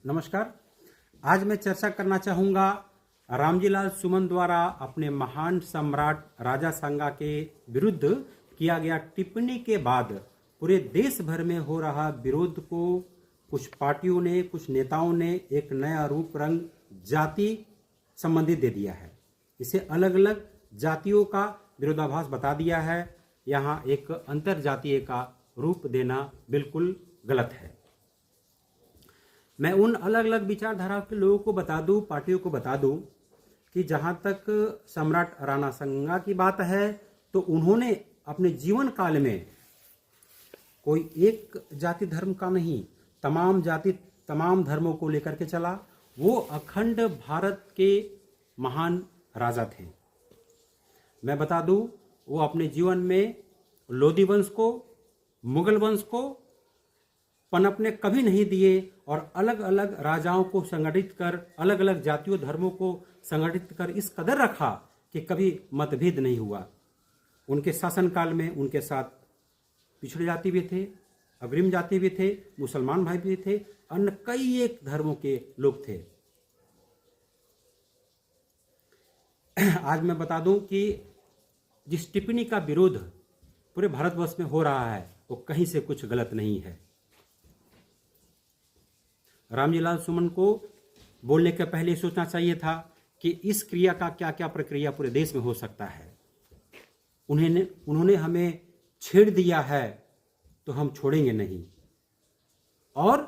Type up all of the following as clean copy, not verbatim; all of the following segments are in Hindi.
नमस्कार। आज मैं चर्चा करना चाहूँगा रामजीलाल सुमन द्वारा अपने महान सम्राट राजा सांगा के विरुद्ध किया गया टिप्पणी के बाद पूरे देश भर में हो रहा विरोध को कुछ पार्टियों ने, कुछ नेताओं ने एक नया रूप रंग जाति संबंधित दे दिया है। इसे अलग अलग जातियों का विरोधाभास बता दिया है। यहाँ एक अंतर जातीय का रूप देना बिल्कुल गलत है। मैं उन अलग अलग विचारधारा के लोगों को बता दूं, पार्टियों को बता दूं कि जहां तक सम्राट राणा सांगा की बात है तो उन्होंने अपने जीवन काल में कोई एक जाति धर्म का नहीं, तमाम जाति तमाम धर्मों को लेकर के चला। वो अखंड भारत के महान राजा थे। मैं बता दूं, वो अपने जीवन में लोधी वंश को, मुगल वंश को पनपने कभी नहीं दिए और अलग अलग राजाओं को संगठित कर, अलग अलग जातियों धर्मों को संगठित कर इस कदर रखा कि कभी मतभेद नहीं हुआ। उनके शासनकाल में उनके साथ पिछड़ी जाति भी थे, अग्रिम जाति भी थे, मुसलमान भाई भी थे, अन्य कई एक धर्मों के लोग थे। आज मैं बता दूं कि जिस टिप्पणी का विरोध पूरे भारतवर्ष में हो रहा है वो कहीं से कुछ गलत नहीं है। रामजीलाल सुमन को बोलने के पहले सोचना चाहिए था कि इस क्रिया का क्या क्या प्रक्रिया पूरे देश में हो सकता है। उन्होंने हमें छेड़ दिया है तो हम छोड़ेंगे नहीं। और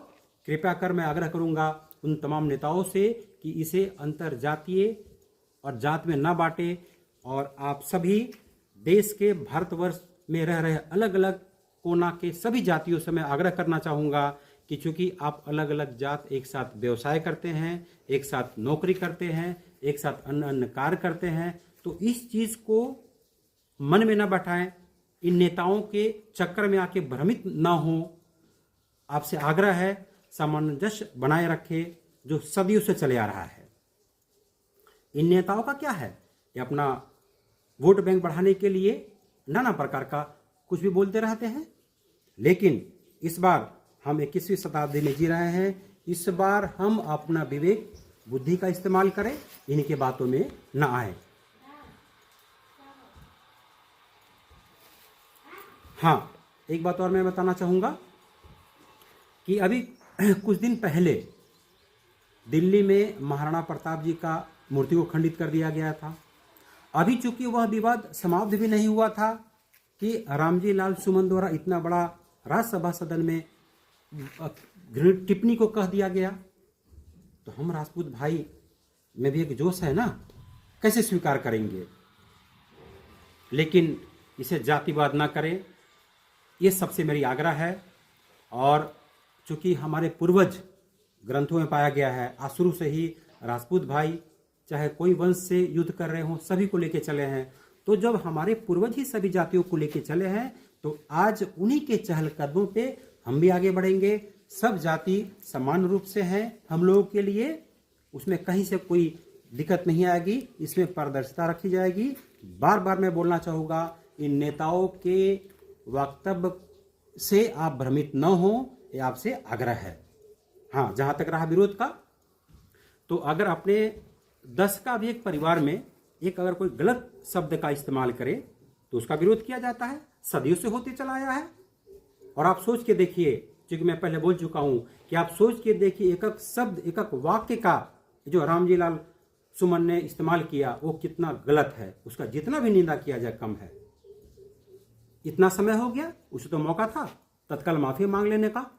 कृपया कर मैं आग्रह करूंगा उन तमाम नेताओं से कि इसे अंतर जातीय और जात में ना बांटे। और आप सभी देश के भारतवर्ष में रह रहे अलग अलग कोना के सभी जातियों से मैं आग्रह करना चाहूँगा कि चूंकि आप अलग अलग जात एक साथ व्यवसाय करते हैं, एक साथ नौकरी करते हैं, एक साथ अन्य अन्य कार्य करते हैं, तो इस चीज़ को मन में न बैठाएं। इन नेताओं के चक्कर में आके भ्रमित ना हो। आपसे आग्रह है सामंजस्य बनाए रखे जो सदियों से चले आ रहा है। इन नेताओं का क्या है, ये अपना वोट बैंक बढ़ाने के लिए नाना प्रकार का कुछ भी बोलते रहते हैं। लेकिन इस बार हम 21वीं शताब्दी में जी रहे हैं। इस बार हम अपना विवेक बुद्धि का इस्तेमाल करें, इनके बातों में न आए। हाँ, एक बात और मैं बताना चाहूँगा कि अभी कुछ दिन पहले दिल्ली में महाराणा प्रताप जी का मूर्ति को खंडित कर दिया गया था। अभी चूंकि वह विवाद समाप्त भी नहीं हुआ था कि रामजीलाल सुमन द्वारा इतना बड़ा राज्यसभा सदन में टिप्पणी को कह दिया गया, तो हम राजपूत भाई में भी एक जोश है ना, कैसे स्वीकार करेंगे। लेकिन इसे जातिवाद ना करें, ये सबसे मेरी आग्रह है। और चूंकि हमारे पूर्वज ग्रंथों में पाया गया है, आज शुरू से ही राजपूत भाई चाहे कोई वंश से युद्ध कर रहे हों सभी को लेके चले हैं। तो जब हमारे पूर्वज ही सभी जातियों को लेके चले हैं तो आज उन्हीं के चहलकदमों पे हम भी आगे बढ़ेंगे। सब जाति समान रूप से हैं हम लोगों के लिए, उसमें कहीं से कोई दिक्कत नहीं आएगी, इसमें पारदर्शिता रखी जाएगी। बार बार मैं बोलना चाहूँगा, इन नेताओं के वक्तव्य से आप भ्रमित न हो, ये आपसे आग्रह है। हाँ, जहाँ तक रहा विरोध का, तो अगर अपने 10 का भी एक परिवार में एक अगर कोई गलत शब्द का इस्तेमाल करे तो उसका विरोध किया जाता है, सदियों से होते चला आया है। और आप सोच के देखिए, क्योंकि मैं पहले बोल चुका हूं कि आप सोच के देखिए एक एक शब्द, एक एक वाक्य का जो रामजीलाल सुमन ने इस्तेमाल किया वो कितना गलत है। उसका जितना भी निंदा किया जाए कम है। इतना समय हो गया, उसे तो मौका था तत्काल माफी मांग लेने का।